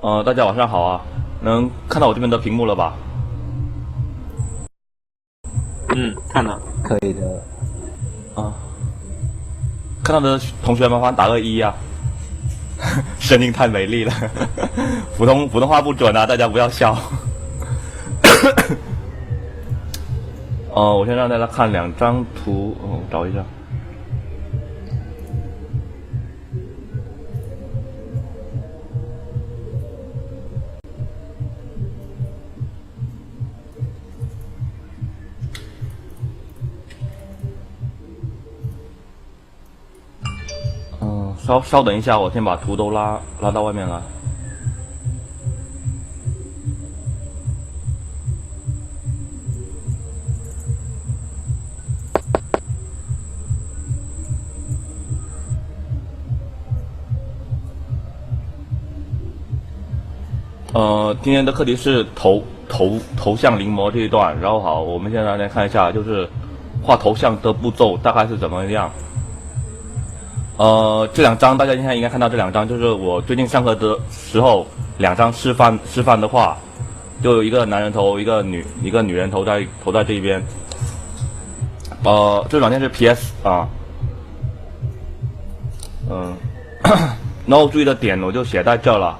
大家晚上好啊，能看到我这边的屏幕了吧？看了。可以的。啊，看到的同学麻烦打个1啊，声音太美丽了，普通话不准啊，大家不要笑。我先让大家看2张图，找一下。稍等一下，我先把图都拉到外面来。今天的课题是头像临摹这一段，然后好，我们现在来看一下，就是画头像的步骤大概是怎么样。这2张大家现在应该看到，这2张就是我最近上课的时候2张示范的画，就有一个男人头，一个女人头在这一边。这软件是 PS 啊，然后注意的点我就写在这了。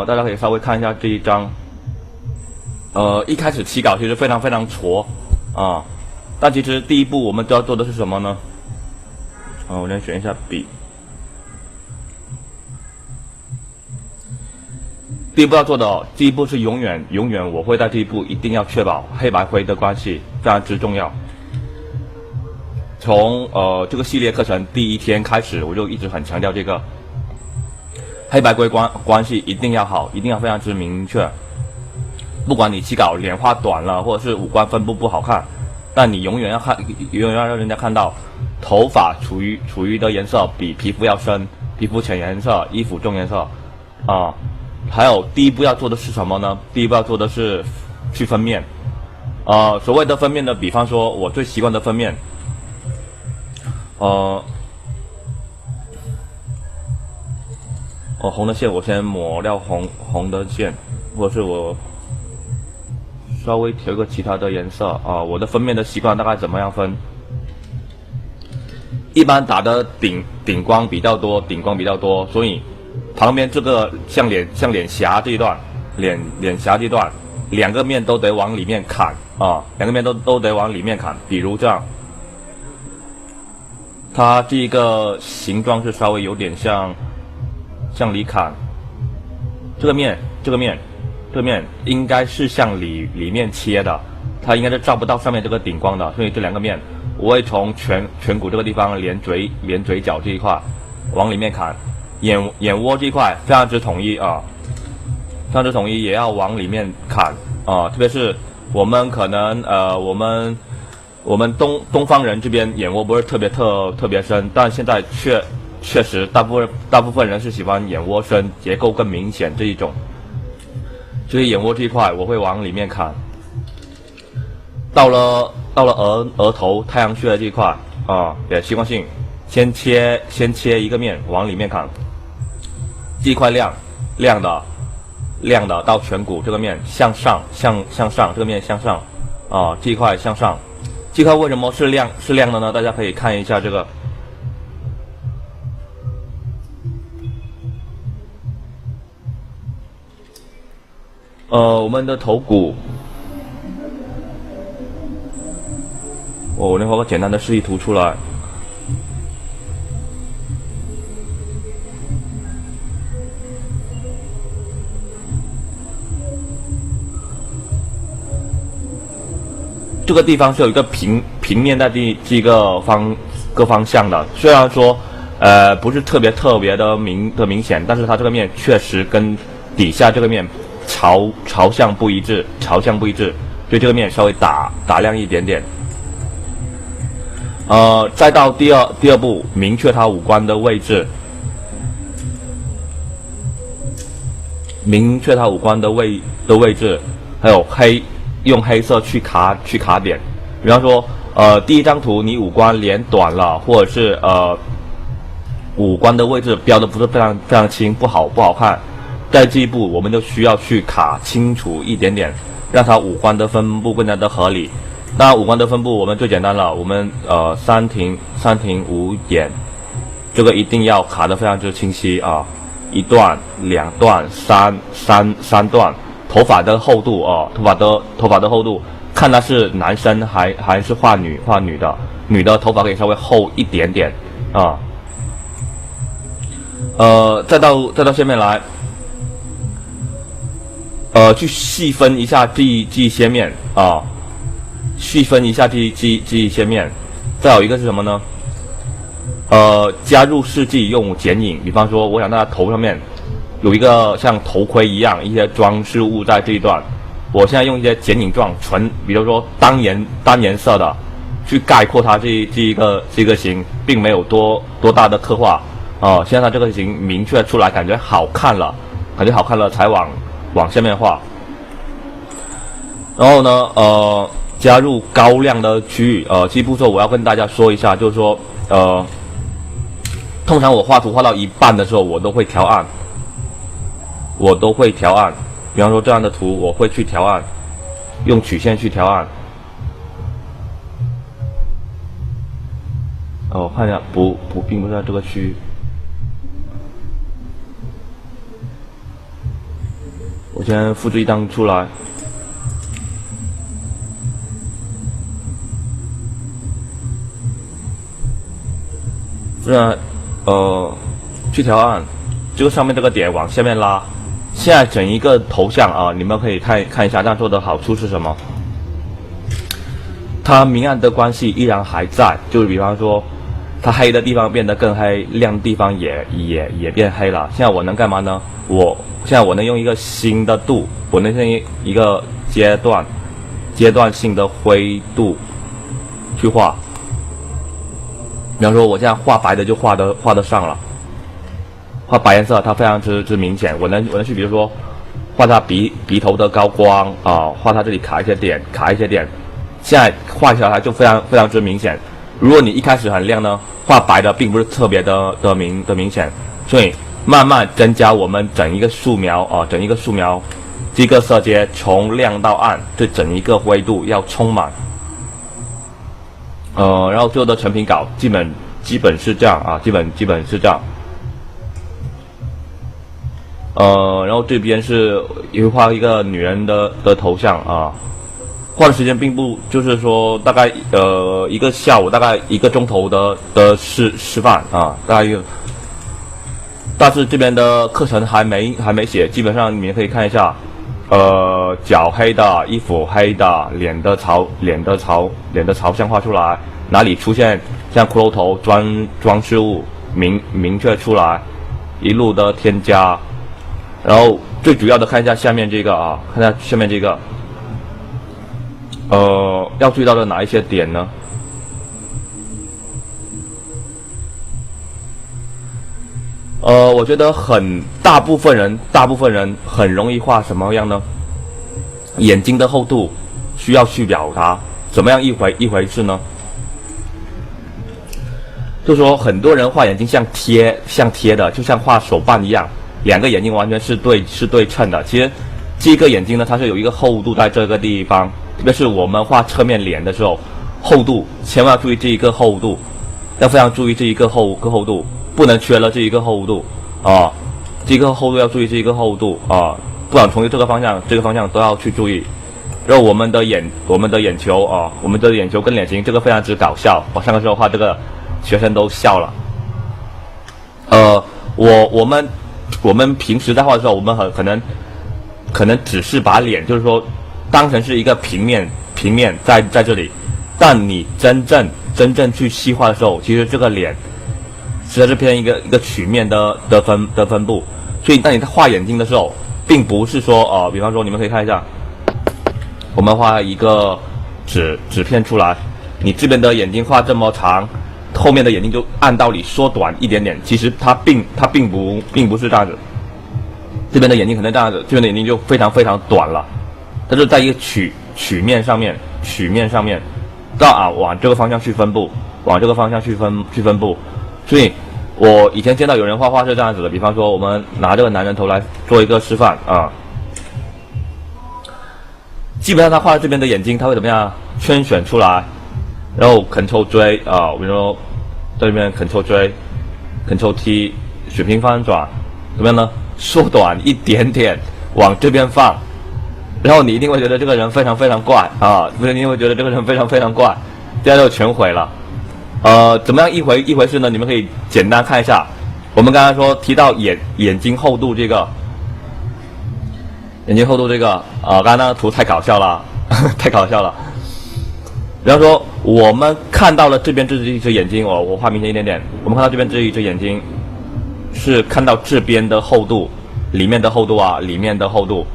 大家可以稍微看一下这一张。一开始起稿其实非常挫啊。但其实第一步我们都要做的是什么呢？我先选一下笔。第一步要做的，第一步是永远我会在这一步一定要确保黑白灰的关系非常之重要。从这个系列课程第1天开始，我就一直很强调这个黑白灰关系一定要好，一定要非常之明确。不管你起稿脸画短了，或者是五官分布不好看，但你永远要让人家看到头发处于的颜色比皮肤要深，皮肤浅颜色，衣服重颜色啊。还有第一步要做的是什么呢？第一步要做的是去分面。所谓的分面呢，比方说我最习惯的分面，红的线我先抹掉红的线，或者是我稍微调个其他的颜色啊。我的分面的习惯大概怎么样分？一般打的顶光比较多，所以旁边这个像脸颊这一段，脸颊这一段，2个面都得往里面砍啊，2个面都得往里面砍。比如这样，它这一个形状是稍微有点像里砍，这个面应该是向里面切的，它应该是照不到上面这个顶光的，所以这2个面我会从颧骨这个地方连嘴角这一块往里面砍，眼窝这一块非常之统一啊，非常之统一也要往里面砍啊，特别是我们可能我们东方人这边眼窝不是特别深，但现在确实大部分人是喜欢眼窝深，结构更明显这一种。所以眼窝这一块我会往里面砍。到了额头太阳穴这一块啊，也习惯性先切一个面往里面砍。这一块亮的到颧骨这个面向上，这个面向上啊，这一块向上。这块为什么是亮的呢？大家可以看一下这个。我们的头骨，我先画个简单的示意图出来。这个地方是有一个平面在这个各方向的，虽然说不是特别的明显，但是它这个面确实跟底下这个面朝向不一致，所以这个面稍微打亮一点点。再到第二步，明确它五官的位置，还有用黑色去卡点。比方说，第一张图你五官脸短了，或者是五官的位置标的不是非常清，不好看。在这一步，我们就需要去卡清楚一点点，让它五官的分布更加的合理。那五官的分布，我们最简单了，我们三庭五眼，这个一定要卡得非常之清晰啊，一段、两段、三段。头发的厚度啊，头发的厚度，看他是男生还是画女的，女的头发可以稍微厚一点点啊。再到下面来，去细分一下这一些面啊，细分一下这一些面。再有一个是什么呢？加入事迹用剪影，比方说，我想在他头上面有一个像头盔一样一些装饰物在这一段，我现在用一些剪影状比如说单颜色的去概括它这一个形，并没有多大的刻画现在它这个形明确出来，感觉好看了才往下面画。然后呢，加入高亮的区域，这步骤我要跟大家说一下，就是说通常我画图画到一半的时候，我都会调暗。比方说这样的图，我会去调暗，用曲线去调暗。我看一下，并不是在这个区域。我先复制一张出来。不然，去调暗，这个上面这个点往下面拉。现在整一个头像啊，你们可以看一下，这样做的好处是什么？它明暗的关系依然还在，就是比方说，它黑的地方变得更黑，亮的地方也变黑了。现在我能干嘛呢？现在我能用一个新的度，我能用一个阶段性的灰度去画。比方说，我现在画白的就画得上了。画白颜色，它非常之明显。我能去，比如说，画它鼻头的高光啊，画它这里卡一些点。现在画起来就非常之明显。如果你一开始很亮呢，画白的并不是特别的明显，所以慢慢增加我们整一个素描，这个色阶从亮到暗，这整一个灰度要充满。然后最后的成品稿基本是这样啊，基本是这样。然后这边是也会画一个女人的头像啊，画的时间并不就是说大概一个下午大概1个钟头的示范啊，大概但是这边的课程还没写，基本上你们可以看一下，脚黑的，衣服黑的，脸的朝向画出来，哪里出现像骷髅头装饰物明确出来，一路的添加。然后最主要的看一下下面这个啊，看一下下面这个，要注意到的哪一些点呢？我觉得大部分人很容易画什么样呢？眼睛的厚度需要去表达，怎么样一回事呢？就说很多人画眼睛像贴的，就像画手办一样。2个眼睛完全是对称的。其实这个眼睛呢，它是有一个厚度在这个地方，特别是我们画侧面脸的时候，厚度千万要注意这一个厚度，要非常注意这一个厚度，不能缺了这一个厚度啊，这个厚度要注意这一个厚度啊，不管从这个方向都要去注意。然后我们的眼球啊，我们的眼球跟脸型这个非常之搞笑，我上个时候画这个学生都笑了。我们平时在画的时候，我们可能只是把脸就是说当成是一个平面在这里，但你真正去细化的时候，其实这个脸实在是偏一个曲面的分布。所以当你在画眼睛的时候，并不是说比方说你们可以看一下，我们画一个纸片出来，你这边的眼睛画这么长，后面的眼睛就按道理缩短一点点，其实它并不是这样子。这边的眼睛可能这样子，这边的眼睛就非常短了。它是在一个曲面上面，往这个方向去分布，所以我以前见到有人画画是这样子的，比方说我们拿这个男人头来做一个示范啊，基本上他画的这边的眼睛他会怎么样圈选出来，然后 Ctrl J 啊，比如说在这边 Ctrl J、Ctrl T 水平翻转，怎么样呢？缩短一点点往这边放，然后你一定会觉得这个人非常非常怪啊，不是你一定会觉得这个人非常非常怪，这样就全毁了。怎么样一回事呢？你们可以简单看一下，我们刚才说提到眼睛厚度这个，刚才那个图太搞笑了，太搞笑了。比方说我们看到了这边这一只眼睛，我画明显一点点，我们看到这边这一只眼睛是看到这边的厚度，里面的厚度啊，里面的厚度。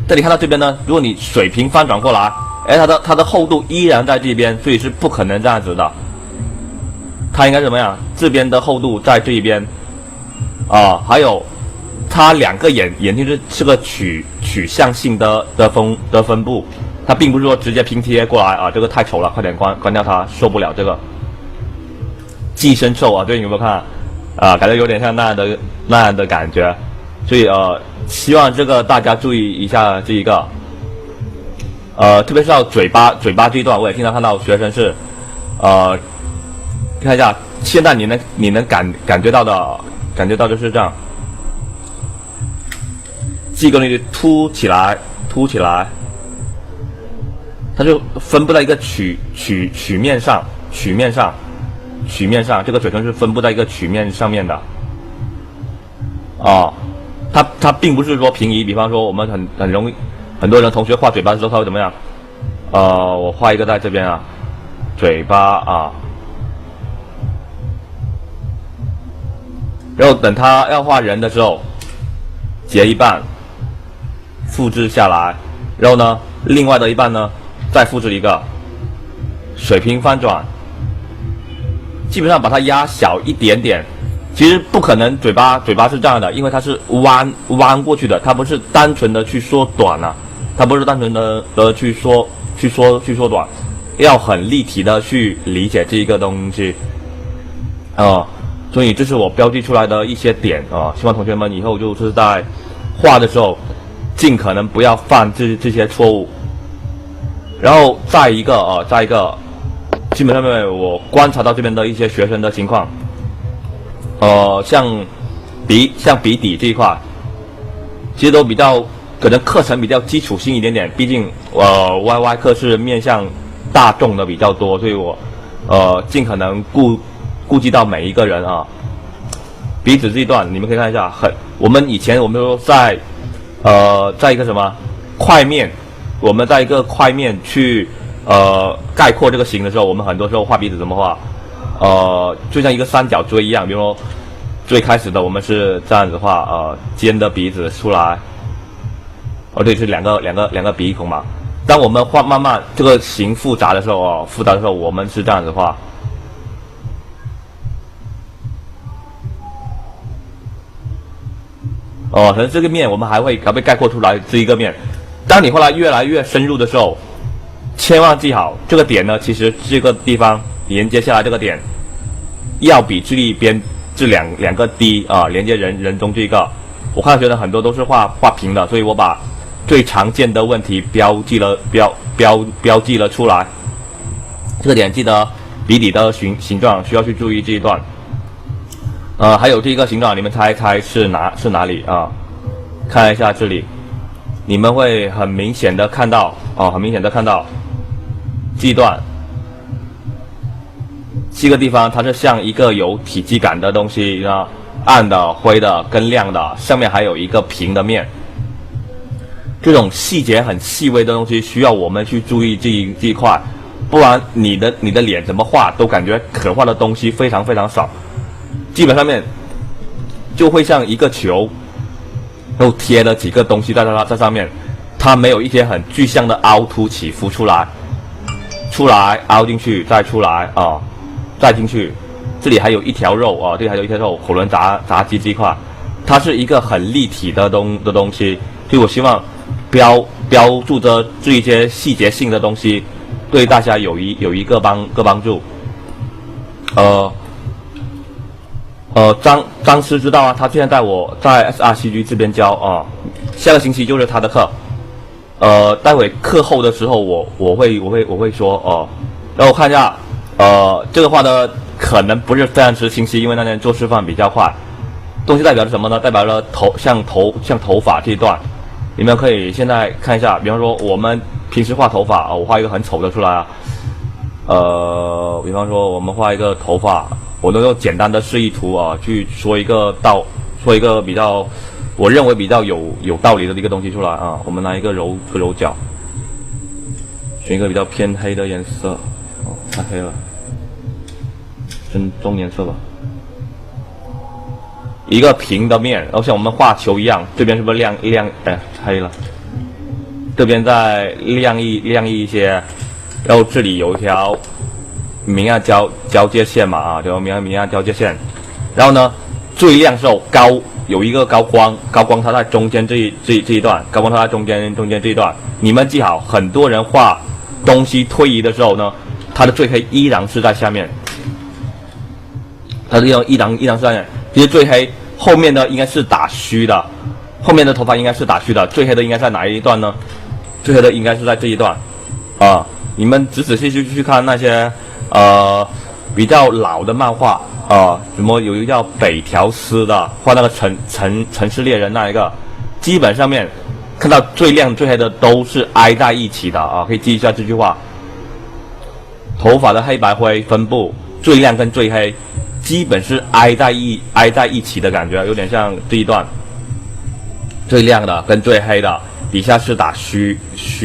这里看到这边呢，如果你水平翻转过来，它的厚度依然在这边，所以是不可能这样子的。它应该怎么样？这边的厚度在这一边，还有它两个眼睛是个取向性的分布，它并不是说直接拼贴过来啊，这个太丑了，快点关掉它，受不了这个寄生兽啊！对，你有没有看感觉有点像那样的感觉，所以希望这个大家注意一下这一个，特别是到嘴巴这一段，我也经常看到学生是看一下，现在你能感觉到就是这样，这个东西凸起来，它就分布在一个曲面上，这个嘴唇是分布在一个曲面上面的，它并不是说平移，比方说我们很容易，很多人同学画嘴巴的时候他会怎么样？我画一个在这边啊，嘴巴啊。然后等他要画人的时候，截一半，复制下来，然后呢，另外的一半呢，再复制一个，水平翻转，基本上把它压小一点点。其实不可能嘴巴是这样的，因为它是弯过去的，它不是单纯的去缩短啊，它不是单纯的去缩短，要很立体的去理解这一个东西，所以这是我标记出来的一些点啊，希望同学们以后就是在画的时候，尽可能不要犯这些错误。然后再一个，基本上面我观察到这边的一些学生的情况，像笔底这一块，其实都比较可能课程比较基础性一点点，毕竟YY 课是面向大众的比较多，所以我尽可能顾及到每一个人啊。鼻子这一段你们可以看一下，我们说在一个什么块面，我们在一个块面去概括这个形的时候，我们很多时候画鼻子怎么画？就像一个三角锥一样，比如说最开始的我们是这样子画，尖的鼻子出来，对，是两个鼻孔嘛。当我们画慢慢这个形复杂的时候，我们是这样子画。可能这个面我们还会概括出来这一个面。当你后来越来越深入的时候，千万记好这个点呢，其实这个地方连接下来这个点，要比这一边这两个D连接人中这个，我看到学生很多都是画平的，所以我把最常见的问题标记了出来。这个点记得笔底的形状需要去注意这一段。还有这个形状，你们猜是哪里啊？看一下这里，你们会很明显的看到这一段，这个地方它是像一个有体积感的东西啊，暗的、灰的跟亮的，上面还有一个平的面。这种细节很细微的东西，需要我们去注意这一块，不然你的脸怎么画都感觉可画的东西非常非常少。基本上面就会像一个球，又贴了几个东西在上面，它没有一些很具象的凹凸起伏出来凹进去，再出来再进去，这里还有一条肉这里还有一条肉，口轮匝肌这一块，它是一个很立体的东西，所以我希望标注着这一些细节性的东西，对大家有一个帮助。张师知道啊，他现在带我在 SRCG 这边教啊，下个星期就是他的课。待会课后的时候我会说哦，然后看一下这个画的可能不是非常之清晰，因为那天做示范比较快。东西代表着什么呢？代表了像头发这一段，你们可以现在看一下，比方说我们平时画头发啊，我画一个很丑的出来啊。比方说我们画一个头发，我都用简单的示意图啊去说一个比较我认为比较有道理的一个东西出来啊。我们拿一个柔角，选一个比较偏黑的颜色，哦，太黑了，中颜色吧。一个平的面，然后像我们画球一样，这边是不是亮黑了？这边再亮一些，然后这里有一条明暗交界线嘛啊，就明暗交界线。然后呢，最亮时候有一个高光它在中间这一段，高光它在中间这一段。你们记好，很多人画东西推移的时候呢，它的最黑依然是在下面，它的依然是在下面。其实最黑后面的应该是打虚的，后面的头发应该是打虚的，最黑的应该在哪一段呢？最黑的应该是在这一段啊。你们仔细去看那些比较老的漫画什么有一个叫北条司的画那个城市猎人那一个，基本上面看到最亮最黑的都是挨在一起的啊，可以记一下这句话。头发的黑白灰分布，最亮跟最黑基本是挨在一起的感觉，有点像这一段，最亮的跟最黑的底下是打虚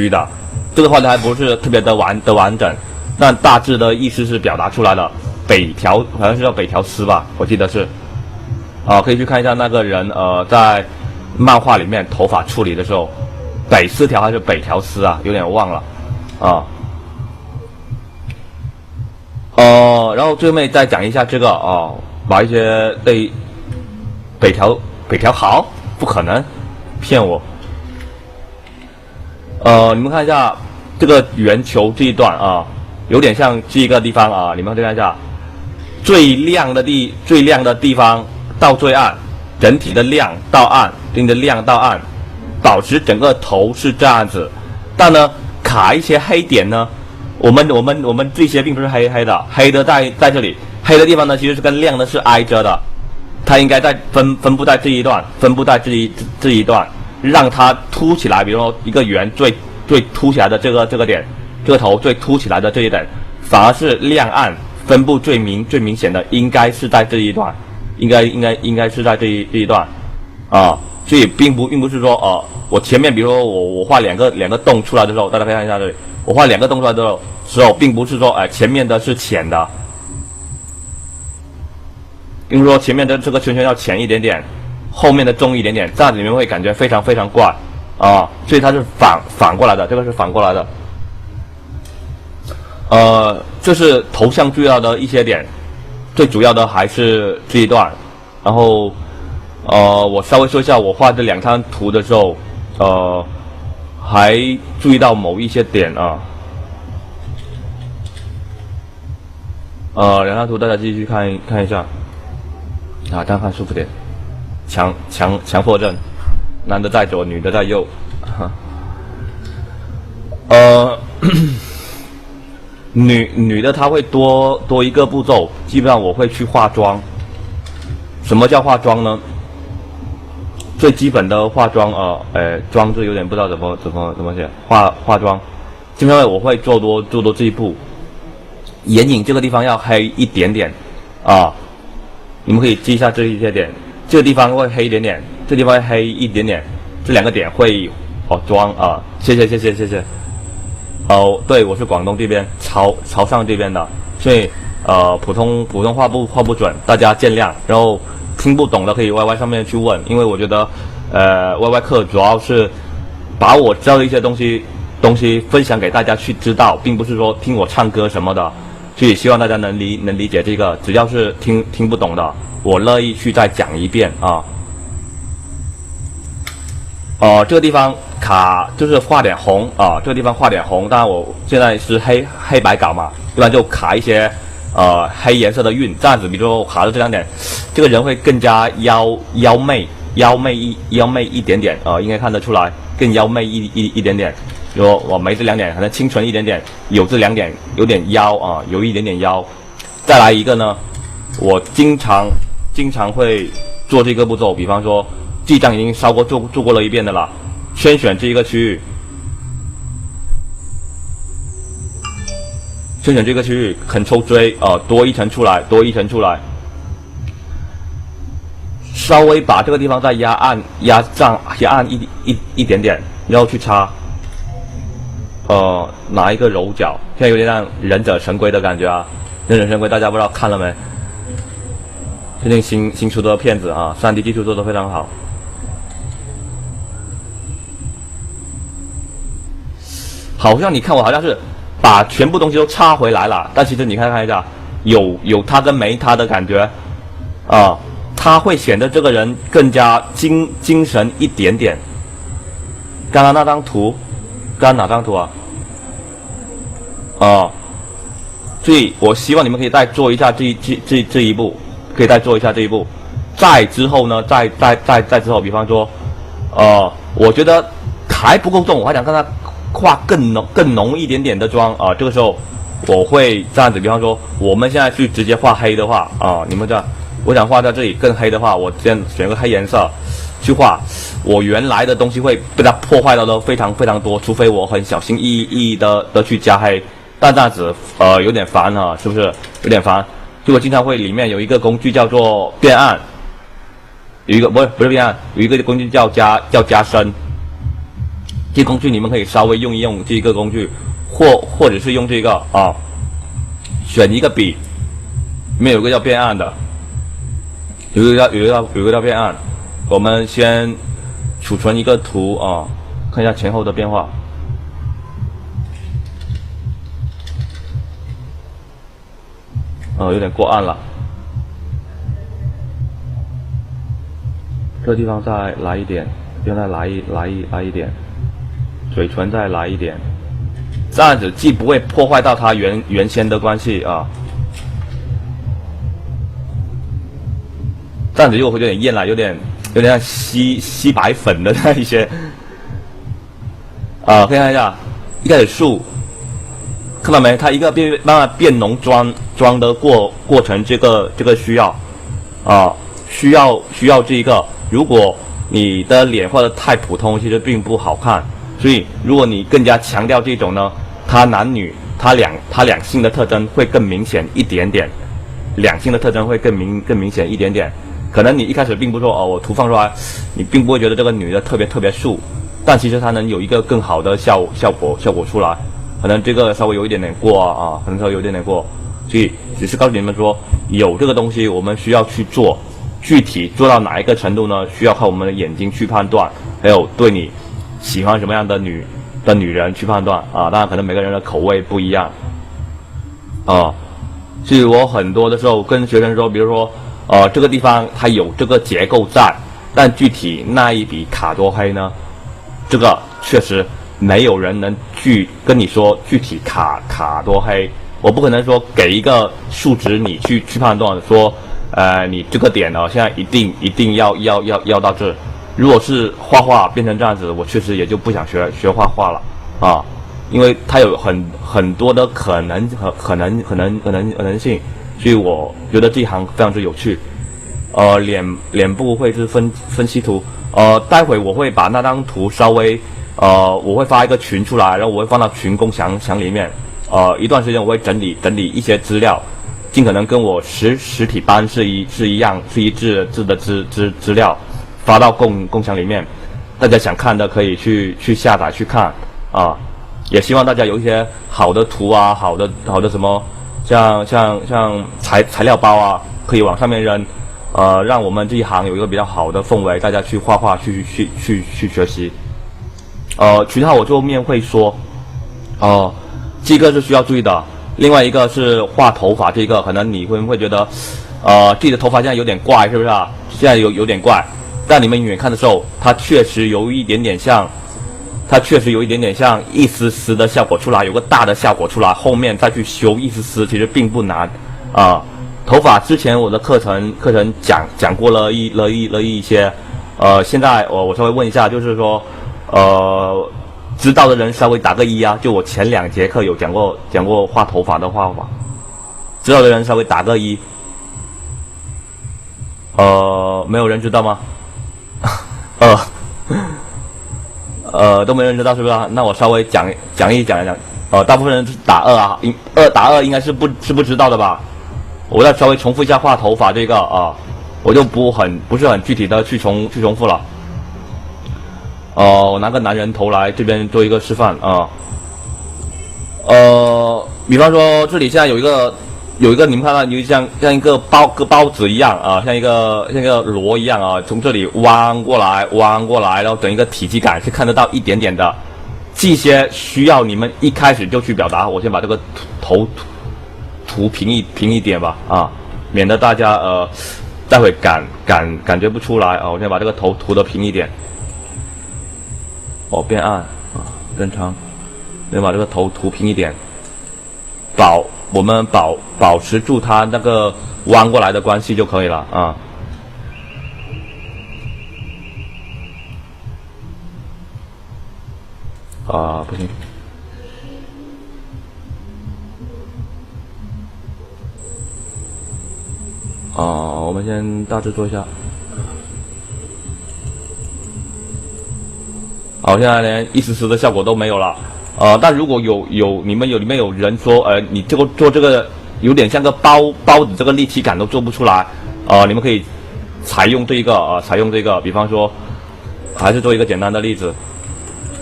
的。这个画的还不是特别的完整，但大致的意思是表达出来了。好像是叫北条司吧，我记得是可以去看一下那个人在漫画里面头发处理的时候，北四条还是北条司啊，有点忘了然后最后面再讲一下这个把一些对北条好不可能骗我。你们看一下这个圆球这一段有点像这一个地方你们看一下，最亮的地方到最暗，整体的亮到暗，保持整个头是这样子，但呢卡一些黑点呢。我们这些并不是黑的在这里，黑的地方呢其实是跟亮的是挨着的，它应该在分布在这一段，让它凸起来。比如说一个圆最凸起来的这个点，这个头最凸起来的这一点，反而是亮暗分布最明显的，应该是在这一段，应该是在这一段所以并不是说我前面比如说我画两个洞出来的时候，大家可以看一下这里，我画两个洞出来的时候，并不是说前面的是浅的，并不是说前面的这个圈圈要浅一点点，后面的重一点点，这样子你们会感觉非常非常怪所以它是反过来的，这个是反过来的。这是头像注意到的一些点，最主要的还是这一段。然后我稍微说一下，我画这两张图的时候，还注意到某一些点两张图大家继续看一下这样看舒服点。强迫症，男的在左，女的在右。女的她会多一个步骤，基本上我会去化妆。什么叫化妆呢？最基本的化妆妆字有点不知道怎么写，化妆，基本上我会做多这一步。眼影这个地方要黑一点点你们可以记一下这一些点，这个地方会黑一点点，这地方会黑一点点，这两个点会妆谢谢。对，我是广东这边潮汕这边的，所以普通话不准，大家见谅。然后听不懂的可以 YY 上面去问，因为我觉得YY 课主要是把我知道的一些东西分享给大家去知道，并不是说听我唱歌什么的。所以希望大家能理解这个，只要是听不懂的，我乐意去再讲一遍这个地方卡就是画点红这个地方画点红，当然我现在是黑白稿嘛，一般就卡一些黑颜色的晕，这样子，比如说我卡到这两点，这个人会更加妖媚一点点，应该看得出来，更妖媚一点点。比如我没这两点，可能清纯一点点，有这两点，有点妖啊，有一点点妖。再来一个呢，我经常会做这个步骤，比方说记账已经烧过做过了一遍的了，先选这一个区域。先选这个区域 ，Ctrl 追，多一层出来，稍微把这个地方再压暗一点点，然后去插，拿一个柔角，现在有点像忍者神龟的感觉啊，忍者神龟大家不知道看了没？最近新出的片子啊，3D 技术做得非常好。好像你看我好像是把全部东西都插回来了，但其实你看一下，有他跟没他的感觉，他会显得这个人更加精神一点点。刚刚那张图，刚刚哪张图啊？所以我希望你们可以再做一下这一步，可以再做一下这一步。再之后呢，再之后，比方说，我觉得还不够重，我还想看他画更浓一点点的妆啊，这个时候我会这样子，比方说我们现在去直接画黑的话你们这样，我想画在这里更黑的话，我先选个黑颜色去画，我原来的东西会被它破坏到的非常多，除非我很小心翼翼的去加黑，但这样子有点烦啊，是不是有点烦？所以我经常会里面有一个工具叫做变暗，有一个不是变暗，有一个工具叫加深。这工具你们可以稍微用一用这个工具，或者是用这个选一个笔，里面有个叫变暗的，有一个叫变暗。我们先储存一个图看一下前后的变化。有点过暗了，这个地方再来一点，这边再来一点。嘴唇再来一点，这样子既不会破坏到它原先的关系啊，这样子又会有点艳了，有点像吸白粉的那一些可以看一下，一开始树看到没？它一个慢慢变浓妆的过程，这个需要需要这一个，如果你的脸画的太普通，其实并不好看。所以，如果你更加强调这种呢，它男女它两性的特征会更明显一点点，两性的特征会更明显一点点。可能你一开始并不说我图放出来，你并不会觉得这个女的特别素，但其实它能有一个更好的效果出来。可能这个稍微有一点点过可能稍微有一点点过。所以只是告诉你们说，有这个东西我们需要去做，具体做到哪一个程度呢？需要靠我们的眼睛去判断，还有对你喜欢什么样的女人去判断当然可能每个人的口味不一样所以我很多的时候跟学生说，比如说这个地方它有这个结构在，但具体那一笔卡多黑呢，这个确实没有人能跟你说具体卡多黑，我不可能说给一个数值你去判断说你这个点现在一定要到这。如果是画画变成这样子，我确实也就不想学画画了因为它有很多的可能性，所以我觉得这一行非常之有趣。脸部会是分析图，待会我会把那张图稍微我会发一个群出来，然后我会放到群共享里面，一段时间我会整理一些资料，尽可能跟我实体班是一致的资料。发到共享里面，大家想看的可以去下载去看也希望大家有一些好的图好的什么像材料包可以往上面扔，让我们这一行有一个比较好的氛围，大家去画画去学习。其他我后面会说，这个是需要注意的。另外一个是画头发，这个可能你会觉得，自己的头发现在有点怪，是不是现在有点怪。但你们远看的时候，它确实有一点点像一丝丝的效果出来，有个大的效果出来，后面再去修一丝丝其实并不难啊。头发之前我的课程讲过了一些，现在我稍微问一下，就是说，知道的人稍微打个一啊，就我前2节课有讲过画头发的画法，知道的人稍微打个一。没有人知道吗？都没人知道是不是啊？那我稍微讲一讲。大部分人打2啊，打2应该是不知道的吧？我再稍微重复一下画头发这个啊，我就不是很具体的去重复了。我拿个男人头来这边做一个示范啊。比方说这里现在有一个你们看到有像一个包子一样啊，像一个螺一样啊，从这里弯过来，然后等一个体积感是看得到一点点的。这些需要你们一开始就去表达。我先把这个头涂平一点吧啊，免得大家待会感觉不出来啊。我先把这个头涂得平一点。变暗啊，变长，先把这个头涂平一点。我们保持住它那个弯过来的关系就可以了啊。不行。我们先大致做一下。好，现在连一丝丝的效果都没有了。但如果有里面有人说，你做这个有点像个包子，这个立体感都做不出来，你们可以采用这个，比方说，还是做一个简单的例子，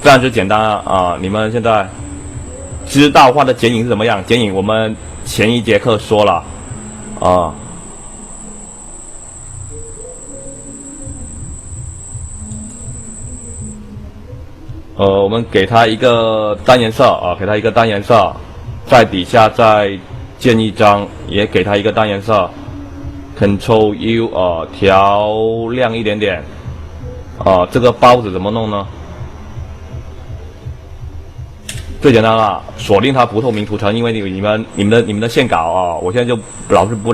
非常之简单啊。你们现在知道画的剪影是怎么样？剪影我们前1节课说了啊。我们给它一个单颜色啊，在底下再建一张，也给它一个单颜色 ，Ctrl U 调亮一点点。这个包子怎么弄呢？最简单了，锁定它不透明图层，因为你们的线稿啊，我现在就不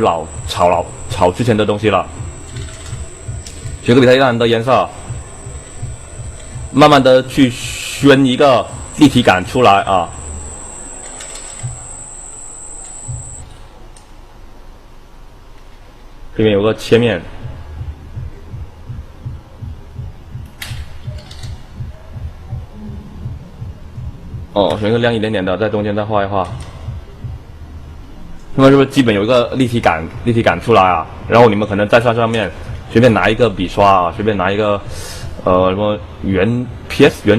炒之前的东西了，选个比它亮的颜色。慢慢的去宣一个立体感出来啊。这边有个切面，选一个亮一点点的，在中间再画一画。那么是不是基本有一个立体感出来啊？然后你们可能在上面随便拿一个笔刷啊，随便拿一个。什么原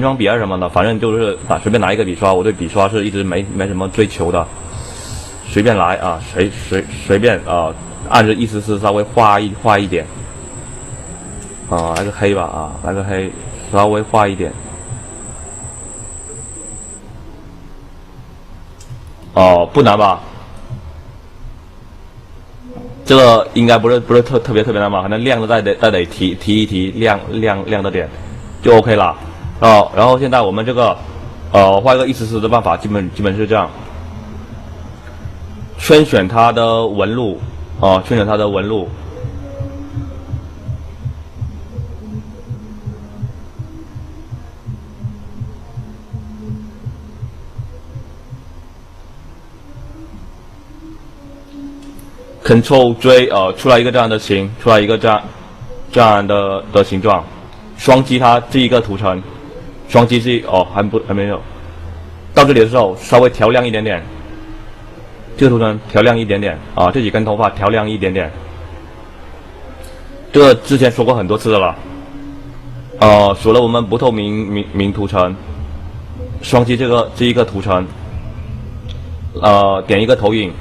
装笔啊什么的，反正就是随便拿一个笔刷。我对笔刷是一直没什么追求的，随便来啊，随便按着意思是稍微画一点来个黑吧啊，来个黑，稍微画一点。不难吧？这个应该不是特别难吧？可能亮的再得提一提亮的点就 OK 了。然后现在我们这个画一个意思的办法，基本是这样。圈选它的纹路圈选它的纹路。Ctrl 追出来一个这样的形，出来一个这样的形状，双击它这一个图层，双击是还没有，到这里的时候稍微调亮一点点，这个图层调亮一点点这几根头发调亮一点点，这个之前说过很多次的了，锁了我们不透明图层，双击这一个图层，点一个投影。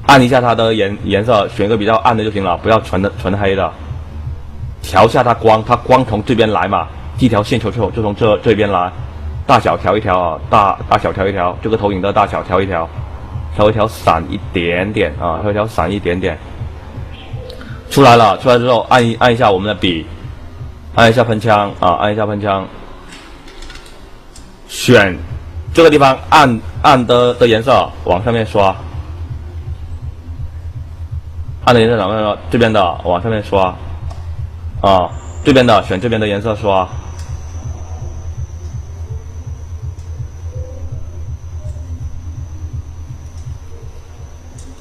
按一下它的颜色，选一个比较暗的就行了，不要纯黑的。调下它光从这边来嘛，一条线球就从这边来，大小调一调大小调一调，这个投影的大小调一调，稍微调散一点点稍微调散一点点。出来之后按一下我们的笔，按一下喷枪按一下喷枪，选这个地方暗的颜色往上面刷。暗的颜色哪边？这边的往上面刷，啊，这边的选这边的颜色刷。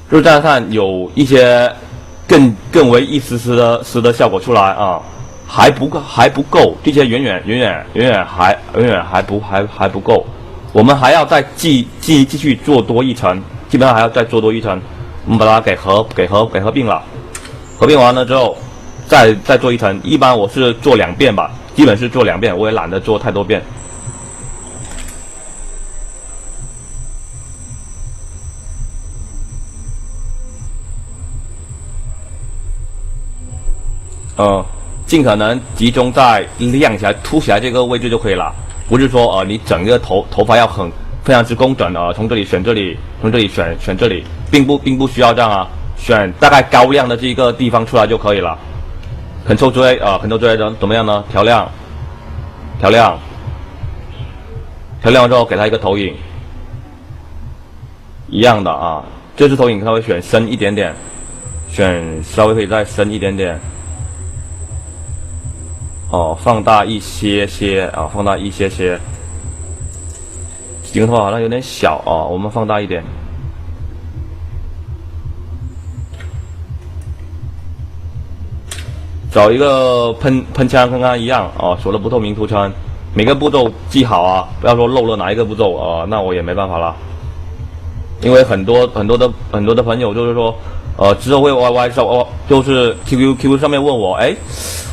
就是这样看，有一些更为一丝的效果出来啊，还不够，这些远远还不够，我们还要再继续做多一层，基本上还要再做多一层，我们把它给合并了，合并完了之后，再做一层，一般我是做2遍吧，基本是做2遍，我也懒得做太多遍。尽可能集中在亮起来、凸起来这个位置就可以了，不是说你整个头发要非常之工整从这里选这里，从这里选这里，并不需要这样啊，选大概高亮的这个地方出来就可以了。Ctrl J 怎么样呢？调亮完之后给它一个投影，一样的啊，这次投影稍微选深一点点，稍微可以再深一点点。放大一些些啊，放大一些些。几个头发好像有点小啊，我们放大一点。找一个喷枪跟刚刚一样啊，锁了不透明涂层，每个步骤记好啊，不要说漏了哪一个步骤啊，那我也没办法了。因为很多的朋友就是说，之后会 YY 说就是 QQ 上面问我，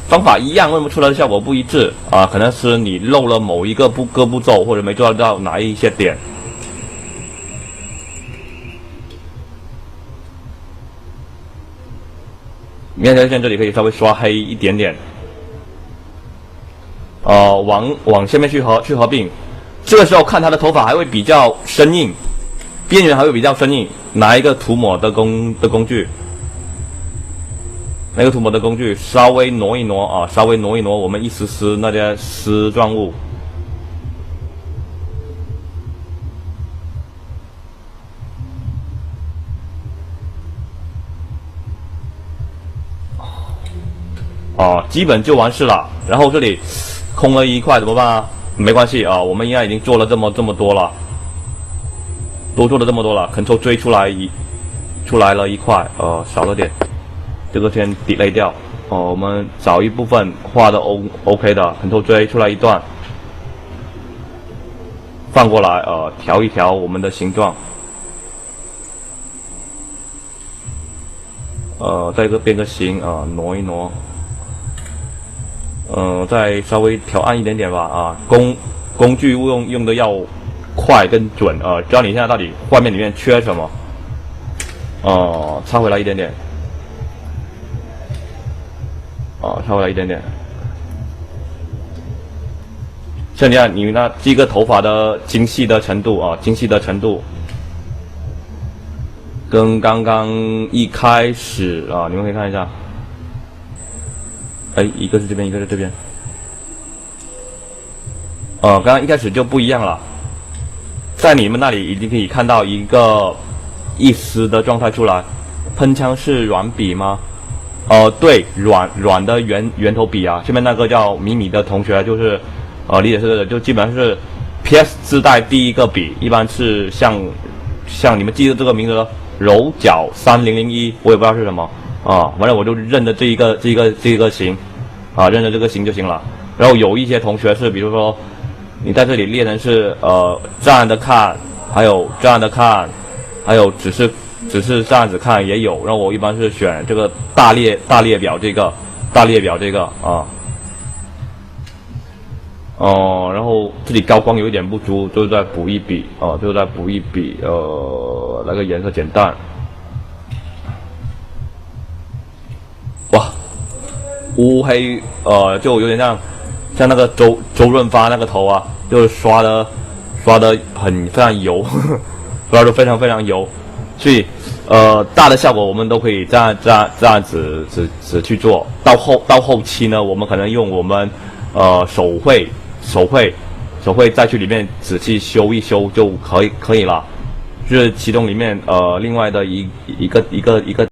方法一样，为什么出来的效果不一致啊？可能是你漏了某一个步骤，或者没做到哪一些点。面条线这里可以稍微刷黑一点点。往下面去合并，这个时候看他的头发还会比较生硬，边缘还会比较生硬。拿一个涂抹的工具。那个涂抹的工具稍微挪一挪啊，我们一丝那些丝状物。基本就完事了。然后这里空了一块怎么办啊？没关系啊，我们应该已经做了这么多了，都做了这么多了。Ctrl J 出来了一块，少了点。这个先 delete 掉，我们找一部分画的 OK 的 ，Ctrl J 出来一段，放过来，调一调我们的形状，再变个形挪一挪，再稍微调暗一点点吧，啊，工具用的要快跟准，知道你现在到底画面里面缺什么，插回来一点点。稍微来一点点。像你看，你那这个头发的精细的程度跟刚刚一开始你们可以看一下，一个是这边，一个是这边，刚刚一开始就不一样了，在你们那里已经可以看到一丝的状态出来。喷枪是软笔吗？对，软的圆头笔啊，这边那个叫米的同学就是理解是的，就基本上是 PS 自带第一个笔，一般是像你们记得这个名字的柔角3001，我也不知道是什么反正我就认着这一个型认着这个型就行了。然后有一些同学是比如说你在这里列成是这样的看，还有这样的看，还有只是这样子看也有，然后我一般是选这个大列表这个然后这里高光有一点不足，就再补一笔那个颜色减淡。哇，乌黑就有点像那个周润发那个头啊，就是刷的非常油，刷的非常油。所以大的效果我们都可以这样子去做。到后期呢，我们可能用我们手绘再去里面仔细修一修就可以了。这是其中里面另外的一个